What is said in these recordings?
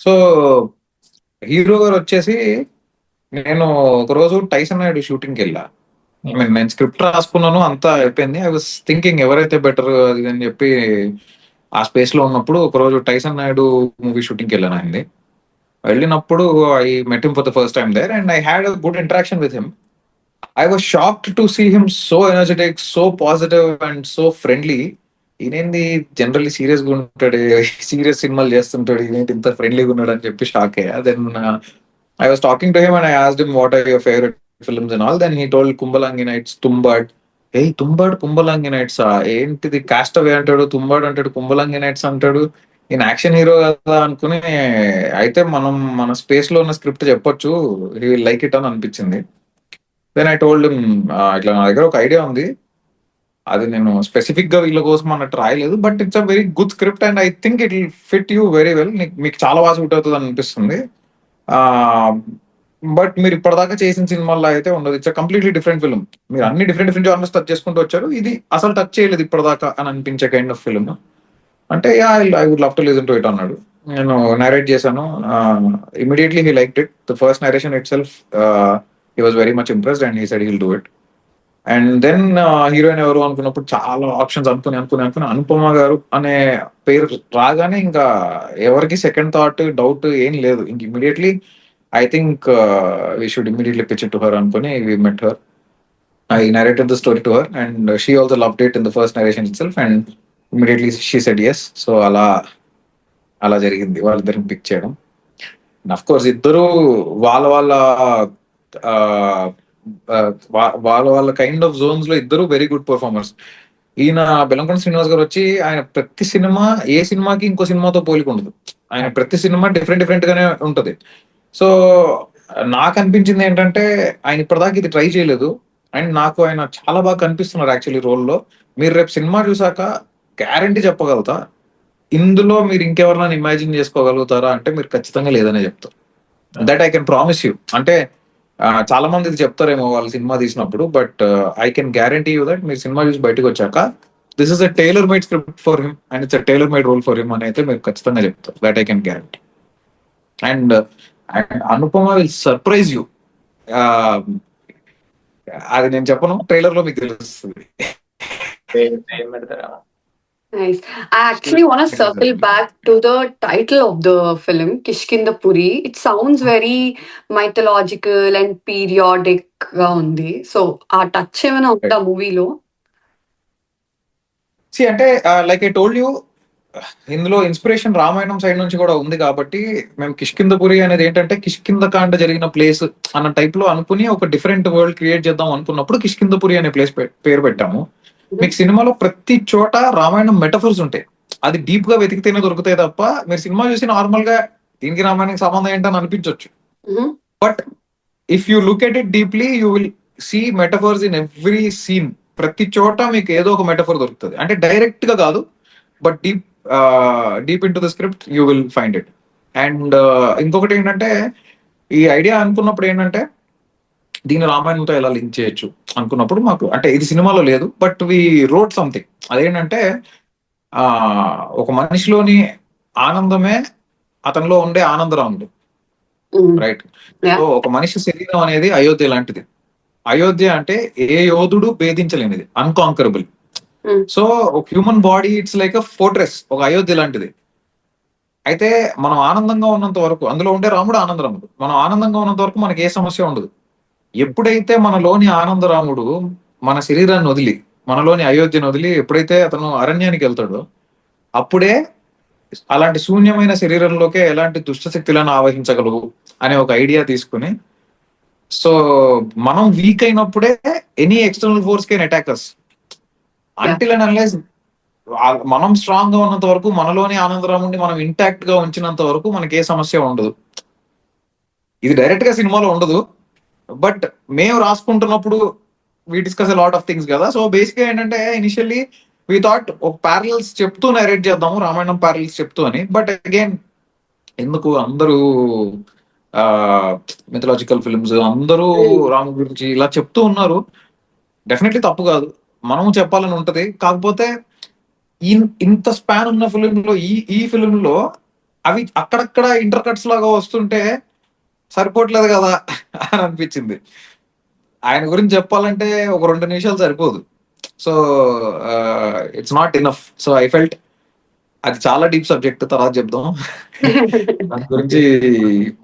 So hero గారు వచ్చేసి, నేను ఒకరోజు టైసన్ నాయుడు షూటింగ్కి వెళ్ళా. ఐ మీన్ నేను స్క్రిప్ట్ రాసుకున్నాను, అంతా అయిపోయింది. ఐ వాస్ థింకింగ్ ఎవరైతే బెటర్ అది అని చెప్పి ఆ స్పేస్ లో ఉన్నప్పుడు ఒకరోజు టైసన్ నాయుడు మూవీ షూటింగ్కి వెళ్ళాను ఆయనది. వెళ్ళినప్పుడు I met him for the first time there and I had a good interaction with him. I was shocked to see him so energetic, so positive and so friendly. ఈయనేంది generally serious గా ఉంటాడు, serious సినిమాలు చేస్తుంటాడు, ఈయనేంటి ఇంత ఫ్రెండ్లీగా ఉన్నాడు అని చెప్పి షాక్ అయ్యా. Then I was talking to him and I asked him what are your favourite films and all. Then he told Kumbalangi Nights, Tumbbad. ఏయ్ తుంబాడ్ కుంభలాంగి నైట్స్ ఏంటిది, కాస్ట్ అవే అంటాడు, తుంబాడ్ అంటాడు, కుంభలాంగి నైట్స్ అంటాడు. ఈయన యాక్షన్ హీరో కదా అనుకుని, అయితే మనం మన స్పేస్ లో ఉన్న స్క్రిప్ట్ చెప్పొచ్చు, హీ విల్ లైక్ ఇట్ అని అనిపించింది. దెన్ ఐ టోల్డ్ ఇట్లా నా దగ్గర ఒక ఐడియా ఉంది, అది నేను స్పెసిఫిక్ గా వీళ్ళ కోసం అన్నట్టు రాయలేదు, but it's a very good script and I think it will fit you very well, మీకు చాలా బాగా సూట్ అవుతుంది అని అనిపిస్తుంది. బట్ మీరు ఇప్పటిదాకా చేసిన సినిమాల్లో అయితే ఉండదు, ఇట్స్ కంప్లీట్లీ డిఫరెంట్ ఫిల్మ్. మీరు అన్ని డిఫరెంట్ డిఫరెంట్ జానర్స్ టచ్ చేసుకుంటూ వచ్చారు, ఇది అసలు టచ్ చేయలేదు ఇప్పటిదాకా అని అనిపించే కైండ్ ఆఫ్ ఫిల్మ్. అంటే I would love to listen to it అన్నాడు. నేను నరేట్ చేశాను. Immediately he liked it. The first narration itself he was very much impressed and he said he will do it. And then heroine ఎవరు అనుకున్నప్పుడు చాలా options అనుకుని అనుపమ గారు అనే పేరు రాగానే ఇంకా ఎవరికి సెకండ్ థాట్ డౌట్ ఏం లేదు. ఇంక immediately I think we should immediately pitch to her అనుకుని we met her. I narrated the story to her and she also loved it in the first narration itself and immediately she said yes. So అలా అలా జరిగింది వాళ్ళిద్దరిని pick చేయడం. Of course ఇద్దరు వాళ్ళ వాళ్ళ వాళ్ళ వాళ్ళ కైండ్ ఆఫ్ జోన్స్ లో ఇద్దరు వెరీ గుడ్ పర్ఫార్మర్స్. ఈయన బెల్లంకొండ శ్రీనివాస్ గారు వచ్చి ఆయన ప్రతి సినిమా, ఏ సినిమాకి ఇంకో సినిమాతో పోలిక ఉండదు. ఆయన ప్రతి సినిమా డిఫరెంట్ డిఫరెంట్ గానే ఉంటది. సో నాకు అనిపించింది ఏంటంటే ఆయన ఇప్పటిదాకా ఇది ట్రై చేయలేదు అండ్ నాకు ఆయన చాలా బాగా కనిపిస్తున్నారు యాక్చువల్లీ రోల్లో. మీరు రేపు సినిమా చూసాక గ్యారంటీ చెప్పగలుగుతా, ఇందులో మీరు ఇంకెవరినైనా ఇమాజిన్ చేసుకోగలుగుతారా అంటే మీరు ఖచ్చితంగా లేదనే చెప్తారు. That I can promise you. అంటే చాలా మంది ఇది చెప్తారేమో వాళ్ళు సినిమా తీసినప్పుడు, but I can guarantee you that మీరు సినిమా చూసి బయటకు వచ్చాక this is a tailor made script for him and it's a tailor made role for him అని అయితే మీరు ఖచ్చితంగా చెప్తారు. That I can guarantee. And Anupama will surprise you. అది నేను చెప్పను, ట్రైలర్ లో మీకు తెలుస్తుంది. Nice. I actually want to circle back to the title of the film, Kishkindapuri. It sounds very mythological and periodic గా ఉంది. సో ఆ టచ్ ఏమైనా ఉందా మూవీలో? అంటే లైక్ ఐ టోల్డ్ యూ, ఇందులో ఇన్స్పిరేషన్ రామాయణం సైడ్ నుంచి కూడా ఉంది కాబట్టి మేము కిష్కిందపురి అనేది ఏంటంటే కిష్కింద కాండ జరిగిన ప్లేస్ అన్న టైప్ లో అనుకుని ఒక డిఫరెంట్ వరల్డ్ క్రియేట్ చేద్దాం అనుకున్నప్పుడు కిష్కిందపురి అనే ప్లేస్ పేరు పెట్టాము. మీకు సినిమాలో ప్రతి చోట రామాయణం మెటఫర్స్ ఉంటాయి, అది డీప్ గా వెతికితేనే దొరుకుతాయి తప్ప మీరు సినిమా చూసి నార్మల్ గా దీనికి రామాయణానికి సంబంధం ఏంటని అనిపించవచ్చు. But if you look at it deeply you will see metaphors in every scene. ప్రతి చోట మీకు ఏదో ఒక మెటఫర్ దొరుకుతుంది, అంటే డైరెక్ట్ గా కాదు but deep in to the script you will find it. And ఇంకొకటి ఏంటంటే ఈ ఐడియా అనుకున్నప్పుడు ఏంటంటే దీని రామాయణంతో ఎలా లింక్ చేయొచ్చు అనుకున్నప్పుడు మాకు, అంటే ఇది సినిమాలో లేదు బట్ వి రోట్ సంథింగ్. అదేంటంటే ఒక మనిషిలోని ఆనందమే అతనిలో ఉండే ఆనందరాముడు, రైట్? సో ఒక మనిషి శరీరం అనేది అయోధ్య లాంటిది. అయోధ్య అంటే ఏ యోధుడు భేదించలేనిది, అన్కాంకరబుల్. సో ఒక human body it's like a fortress, ఒక అయోధ్య లాంటిది. అయితే మనం ఆనందంగా ఉన్నంత వరకు, అందులో ఉండే రాముడు ఆనందరాముడు, మనం ఆనందంగా ఉన్నంత వరకు మనకి ఏ సమస్య ఉండదు. ఎప్పుడైతే మనలోని ఆనందరాముడు మన శరీరాన్ని వదిలి, మనలోని అయోధ్యను వదిలి ఎప్పుడైతే అతను అరణ్యానికి వెళ్తాడో అప్పుడే అలాంటి శూన్యమైన శరీరంలోకే ఎలాంటి దుష్టశక్తులను ఆవహించగలవు అనే ఒక ఐడియా తీసుకుని, సో మనం వీక్ అయినప్పుడే any external force can attack us. Until and unless మనం స్ట్రాంగ్ గా ఉన్నంత వరకు, మనలోని ఆనందరాముడిని మనం ఇంటాక్ట్ గా ఉంచినంత వరకు మనకి ఏ సమస్య ఉండదు. ఇది డైరెక్ట్ గా సినిమాలో ఉండదు, బట్ మేము రాసుకుంటున్నప్పుడు we discuss a lot of things కదా. సో బేసిక్ గా ఏంటంటే ఇనిషియల్లీ వి థాట్ ఒక ప్యారలల్స్ చెప్తూ నరేట్ చేద్దాము, రామాయణం ప్యారలల్స్ చెప్తూ అని. బట్ అగైన్ ఎందుకు అందరూ మిథలాజికల్ ఫిల్మ్స్ అందరూ రాము గురించి ఇలా చెప్తూ ఉన్నారు, డెఫినెట్లీ తప్పు కాదు, మనము చెప్పాలని ఉంటది. కాకపోతే ఇంత స్పాన్ ఉన్న ఫిలిం లో ఈ ఫిలిం లో అవి అక్కడక్కడ ఇంటర్ కట్స్ లాగా వస్తుంటే సరిపోవట్లేదు కదా అని అనిపించింది. ఆయన గురించి చెప్పాలంటే ఒక 2 నిమిషాలు సరిపోదు. So it's not enough. So I felt అది చాలా డీప్ సబ్జెక్ట్, తర్వాత చెప్దాం. దాని గురించి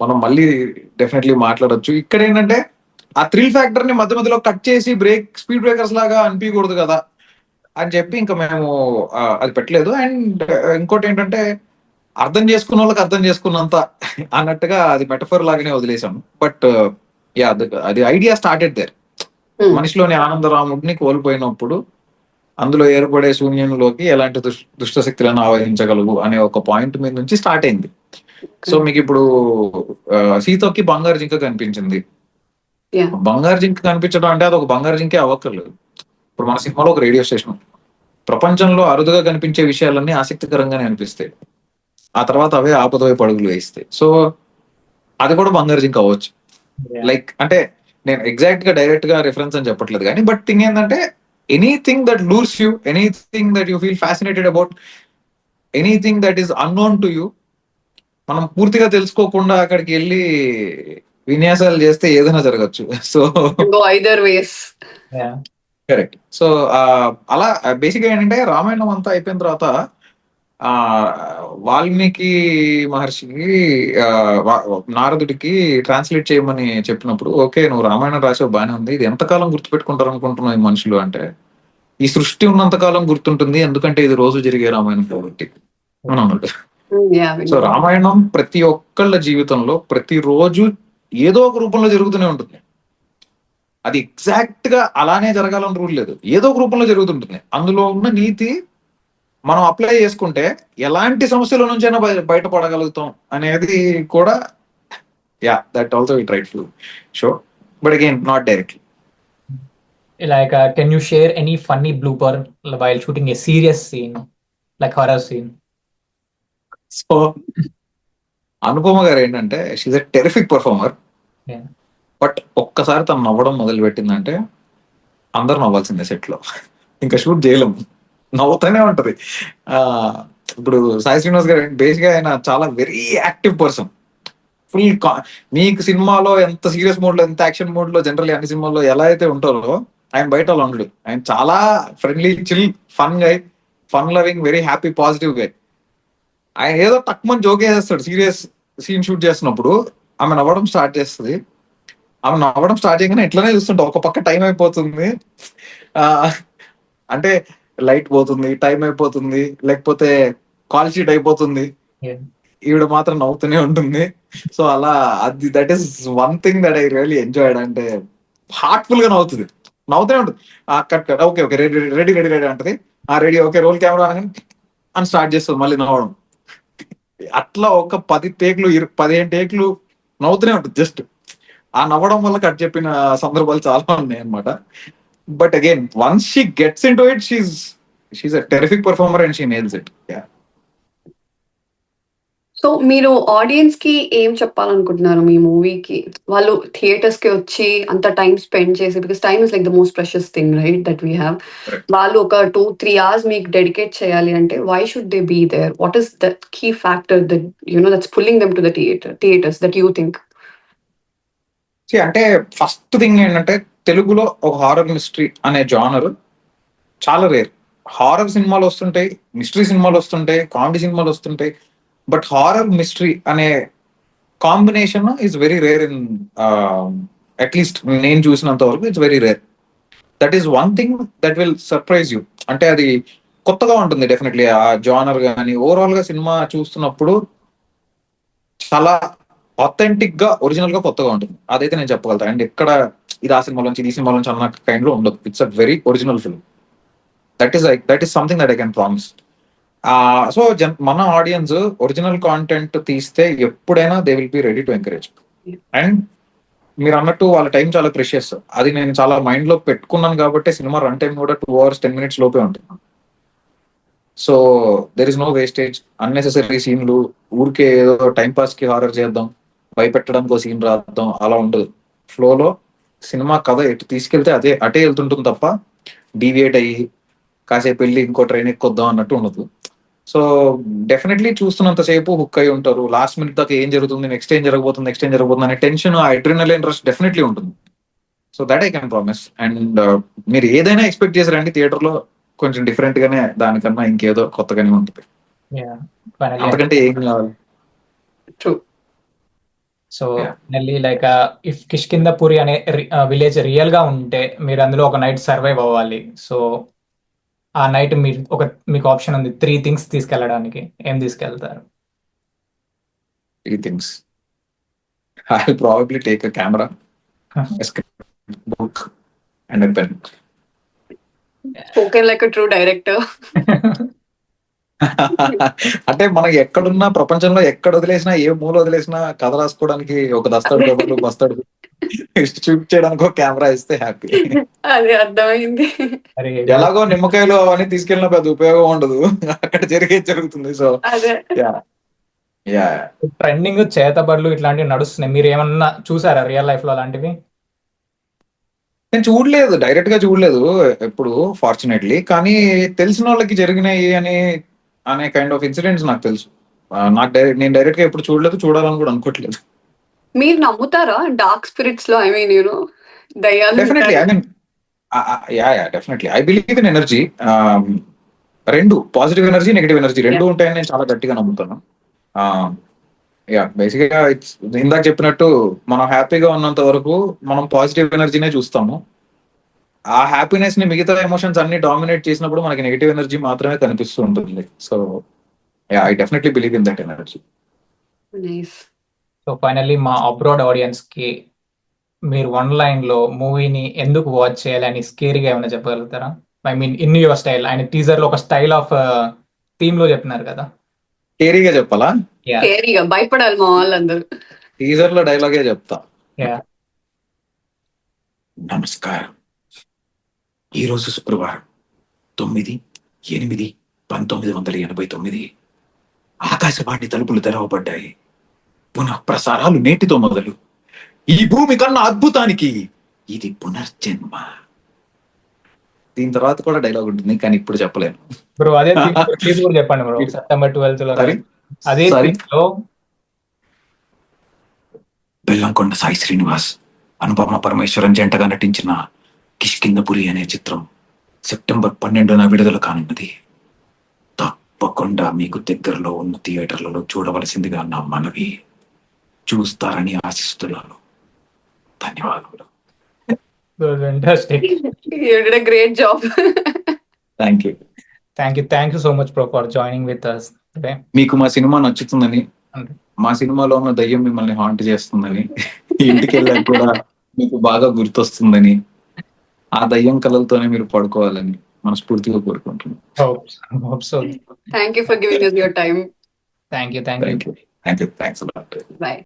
మనం మళ్ళీ డెఫినెట్లీ మాట్లాడొచ్చు. ఇక్కడ ఏంటంటే ఆ థ్రిల్ ఫ్యాక్టర్ ని మధ్య మధ్యలో కట్ చేసి స్పీడ్ బ్రేకర్స్ లాగా అనిపించకూడదు కదా అని చెప్పి ఇంకా మేము అది పెట్టలేదు. అండ్ ఇంకోటి ఏంటంటే అర్థం చేసుకున్న వాళ్ళకి అర్థం చేసుకున్నంత అన్నట్టుగా అది మెటఫర్ లాగానే వదిలేసాం. బట్ యా, అది ఐడియా స్టార్టెడ్ దేర్. మనిషిలోని ఆనందరాముడిని కోల్పోయినప్పుడు అందులో ఏర్పడే శూన్యంలోకి ఎలాంటి దుష్ట శక్తులను ఆవహించగలవు అనే ఒక పాయింట్ మీద నుంచి స్టార్ట్ అయింది. సో మీకు ఇప్పుడు సీతకి బంగారు జింక కనిపించింది. Yeah. బంగారు జింక కనిపించడం అంటే అది ఒక బంగారు జింకే అవ్వక్కర్లేదు. ఇప్పుడు మన సినిమాలో ఒక రేడియో స్టేషన్, ప్రపంచంలో అరుదుగా కనిపించే విషయాలన్నీ ఆసక్తికరంగానే అనిపిస్తాయి, ఆ తర్వాత అవే ఆపదవై పరుగులు వేస్తాయి. సో అది కూడా బంగారు జింక అవ్వచ్చు. లైక్ అంటే నేను ఎగ్జాక్ట్ గా డైరెక్ట్ గా రిఫరెన్స్ అని చెప్పట్లేదు కానీ, బట్ థింగ్ ఏంటంటే anything that lures you, anything that you feel fascinated about, anything that is unknown to you, మనం పూర్తిగా తెలుసుకోకుండా అక్కడికి వెళ్ళి విన్యాసాలు చేస్తే ఏదైనా జరగచ్చు. So Go either ways. Correct. So అలా బేసిక్ గా ఏంటంటే రామాయణం అంతా అయిపోయిన తర్వాత ఆ వాల్మీకి మహర్షికి నారదుడికి ట్రాన్స్లేట్ చేయమని చెప్పినప్పుడు, ఓకే నువ్వు రామాయణం రాసావు బానే ఉంది, ఇది ఎంతకాలం గుర్తుపెట్టుకుంటారు అనుకుంటున్నావు ఈ మనుషులు అంటే, ఈ సృష్టి ఉన్నంత కాలం గుర్తుంటుంది ఎందుకంటే ఇది రోజు జరిగే రామాయణం కాబట్టి అని అన్నాడు. Yeah. సో రామాయణం ప్రతి ఒక్కళ్ళ జీవితంలో ప్రతి రోజు ఏదో ఒక రూపంలో జరుగుతూనే ఉంటుంది. అది ఎగ్జాక్ట్ గా అలానే జరగాలని రూల్ లేదు, ఏదో ఒక రూపంలో జరుగుతుంటుంది. అందులో ఉన్న నీతి మనం అప్లై చేసుకుంటే ఎలాంటి సమస్యల నుంచైనా బయటపడగలుగుతాం అనేది కూడా, yeah, that also it right to show, but again not directly. Like, can you share any funny blooper while shooting a serious scene, like horror scene? So Anupama garu ఏంటంటే she's a terrific performer. Yeah. But ఒక్కసారి తను నవ్వడం మొదలు పెట్టిందంటే అందరు నవ్వాల్సిందే set లో, ఇంకా shoot చేయలేము, నవ్వుతూనే ఉంటది. ఇప్పుడు సాయి శ్రీనివాస్ గారు బేసిక్ గా ఆయన చాలా వెరీ యాక్టివ్ పర్సన్. ఫుల్ మీకు సినిమాలో ఎంత సీరియస్ మోడ్ లో, ఎంత యాక్షన్ మోడ్ లో, జనరల్లీ అన్ని సినిమాల్లో ఎలా అయితే ఉంటారో ఆయన బయట అలా ఉండడు. ఆయన చాలా friendly, chill, fun guy, fun loving, very happy, positive guy. ఆయన ఏదో తక్కువ జోక్ వేసేస్తాడు సీరియస్ సీన్ షూట్ చేస్తున్నప్పుడు, ఆమె నవ్వడం స్టార్ట్ చేస్తుంది. ఆమె నవ్వడం స్టార్ట్ చేయగానే ఇట్లానే చూస్తుంటా, ఒక పక్క టైం అయిపోతుంది, అంటే లైట్ పోతుంది, టైం అయిపోతుంది, లేకపోతే కాల్ షీట్ అయిపోతుంది, Yeah. ఈవిడ మాత్రం నవ్వుతూనే ఉంటుంది. సో అలా అది that is one thing that I really enjoyed. అంటే హార్ట్ఫుల్ గా నవ్వుతుంది, నవ్వుతూనే ఉంటుంది. Cut cut, okay okay, ready ready ready ready అంటది, రెడీ, ఓకే రోల్ కెమెరా అని స్టార్ట్ చేస్తుంది మళ్ళీ నవ్వడం. అట్లా ఒక 10 టేక్లు 15 టేక్లు నవ్వుతూనే ఉంటుంది. జస్ట్ ఆ నవ్వడం వల్ల కట్ చెప్పిన సందర్భాలు చాలా ఉన్నాయి అన్నమాట. But again once she gets into it, she's a terrific performer and she nails it. So మీరు ఆడియన్స్ కి ఏం చెప్పాలనుకుంటున్నారు మీ మూవీకి? వాళ్ళు థియేటర్స్ కి వచ్చి అంత టైం స్పెండ్ చేసి, because time is like the most precious thing right that we have. Correct. వాళ్ళు ఒక 2-3 hours మీకు డెడికేట్ చేయాలి అంటే why should they be there? What is the key factor that that's pulling them to the theatres that you think? అంటే first thing ఏంటంటే తెలుగులో ఒక horror mystery అనే జానర్ చాలా రేర్. హారర్ సినిమాలు వస్తుంటాయి, మిస్టరీ సినిమాలు వస్తుంటాయి, కామెడీ సినిమాలు వస్తుంటాయి, బట్ హారర్ మిస్టరీ అనే combination is very rare in, at least నేను చూసినంత వరకు it's very rare. That is one thing that will surprise you. అంటే అది కొత్తగా ఉంటుంది డెఫినెట్లీ. ఆ జానర్ కానీ ఓవరాల్ గా సినిమా చూస్తున్నప్పుడు చాలా ఆథెంటిక్ గా, ఒరిజినల్ గా కొత్తగా ఉంటుంది. అదైతే నేను చెప్పగలుగుతాను. అండ్ ఎక్కడ ఇది ఆ సినిమా నుంచి, ఈ సినిమా నుంచి అన్న కైండ్ లో ఉండదు. It's a very original film. That is something that I can promise. So మన ఆడియన్స్ ఒరిజినల్ కాంటెంట్ తీస్తే ఎప్పుడైనా they will be ready to encourage. And మీరు అన్నట్టు వాళ్ళ టైం చాలా ప్రెషియస్. అది నేను చాలా మైండ్ లో పెట్టుకున్నాను కాబట్టి సినిమా రన్ టైం కూడా 2 hours 10 minutes లోపే ఉంటుంది. So there is no wastage, unnecessary సీన్లు, ఊరికే ఏదో టైం పాస్ కి హారర్ చేద్దాం, భయపెట్టడానికి ఒక సీన్ రాద్దాం, అలా ఉండదు. ఫ్లోలో సినిమా కథ ఎటు తీసుకెళ్తే అటే వెళ్తుంటుంది తప్ప డీవియేట్ అయ్యి కాసేపు వెళ్ళి ఇంకో ట్రైన్ ఎక్కొద్దాం అన్నట్టు ఉండదు. సో డెఫినెట్లీ చూస్తున్నంతసేపు హుక్ అయి ఉంటారు. లాస్ట్ మినిట్ దాకా ఏం జరుగుతుంది, నెక్స్ట్ ఏం జరగబోతుంది అనే టెన్షన్, ఆ అడ్రినలిన్ రష్ డెఫినెట్లీ ఉంటుంది. So that I can promise. And మీరు ఏదైనా ఎక్స్పెక్ట్ చేశారండి థియేటర్ లో, కొంచెం డిఫరెంట్ గానే, దానికన్నా ఇంకేదో కొత్తగానే ఉంటుంది. Yeah, finally. అంతకంటే ఏం కావాలి? True. So Yeah. Finally like if Kishkindhapuri అనే విలేజ్ రియల్ గా ఉంటే మీరు అందులో ఒక నైట్ సర్వైవ్ అవ్వాలి. సో ఆ నైట్ మీకు ఆప్షన్ ఉంది 3 థింగ్స్ తీసుకెళ్ళడానికి. ఏం తీసుకెళ్తారు? 3 things. I'll probably take a camera, a script book, and a pen. Spoken like a true director. అంటే మనకి ఎక్కడున్నా, ప్రపంచంలో ఎక్కడ వదిలేసినా, ఏ మూల వదిలేసినా కథ రాసుకోవడానికి ఒక దస్తాడు పేపర్లు, బస్తాడు షూట్ చేయడానికి ఒక కెమెరా ఇస్తే హ్యాపీ. అదే అర్థమైంది. మరి ఎలాగో నిమ్మకాయలు అవన్నీ తీసుకెళ్ళిన పెద్ద ఉపయోగం ఉండదు, అక్కడ జరుగుతుంది. సో అదే యా ట్రెండింగ్ చేతబడులు ఇట్లాంటివి నడుస్తున్నాయి. మీరు ఏమన్నా చూసారా రియల్ లైఫ్ లో అలాంటివి? నేను చూడలేదు, డైరెక్ట్ గా చూడలేదు ఎప్పుడు ఫార్చునేట్లీ. కానీ తెలిసిన వాళ్ళకి జరిగినాయి అనే కైండ్ ఆఫ్ ఇన్సిడెంట్స్ నాకు తెలుసు. నేను డైరెక్ట్ గా ఎప్పుడు చూడలేదు, చూడాలని కూడా అనుకోవట్లేదు. మీరు నమ్ముతారా డార్క్ స్పిరిట్స్ లో? ఐ మీన్ దయ్యాలు definitely, I mean definitely I believe in energy. రెండు, పాజిటివ్ ఎనర్జీ, నెగిటివ్ ఎనర్జీ రెండు ఉంటాయని నేను చాలా గట్టిగా నమ్ముతాను. బేసిక్ గా ఇందాక చెప్పినట్టు, మనం హ్యాపీగా ఉన్నంత వరకు మనం పాజిటివ్ ఎనర్జీనే చూస్తాము. ఆ హ్యాపీనెస్ ని మిగతా ఎమోషన్స్ అన్ని డామినేట్ చేసినప్పుడు మనకి నెగిటివ్ ఎనర్జీ మాత్రమే కనిపిస్తూ ఉంటుంది. So I definitely believe in that energy. Nice. So finally మా అబ్రాడ్ ఆడియన్స్ కి మీరు 1 లైన్ లో మూవీని ఎందుకు వాచ్ చేయాలి అని స్కేరీగా ఏమైనా చెప్పగలుగుతారా? I mean in your style. ఆయన టీజర్ లో ఒక స్టైల్ ఆఫ్ థీమ్ లో చెప్తున్నారు కదా. కేరీగా చెప్పాలా? కేరీగా భయపడాలి మా వాళ్ళందరూ. టీజర్ లో డైలాగే చెప్తా. Yeah. నమస్కారం, ఈరోజు శుక్రవారం 9/8/1989 ఆకాశవాణి తలుపులు తెరవబడ్డాయి. పునః ప్రసారాలు నేటితో మొదలు. ఈ భూమి కన్నా అద్భుతానికి ఇది పునర్జన్మ. దీని తర్వాత కూడా డైలాగ్ ఉంటుంది, కానీ ఇప్పుడు చెప్పలేను. బ్రో అదే ప్లీజ్ కూడా చెప్పండి బ్రో. సెప్టెంబర్ 12th లో Sorry? అదే Sorry? theme లో బెల్లంకొండ సాయి శ్రీనివాస్, అనుపమ పరమేశ్వరన్ జంటగా నటించిన కిష్కిందపురి అనే చిత్రం సెప్టెంబర్ 12న విడుదల కానున్నది. తప్పకుండా మీకు దగ్గరలో ఉన్న థియేటర్లలో చూడవలసిందిగా నా మనవి. చూస్తారని ఆశిస్తున్నాను. ధన్యవాదాలు. fantastic. You did a great job. Thank you. Thank you so much bro for joining with us today. మీకు మా సినిమా నచ్చుతుందని, Okay. మా సినిమాలో ఉన్న దయ్యం మిమ్మల్ని హాంట్ చేస్తుందని, ఇంటికి వెళ్ళాక కూడా మీకు బాగా గుర్తొస్తుందని, ఆ దయ్యం కళలతోనే మీరు పడుకోవాలని మనస్ఫూర్తిగా కోరుకుంటున్నాను. Hope so. Thank you for giving us your time. Thank you. Thanks. Bye.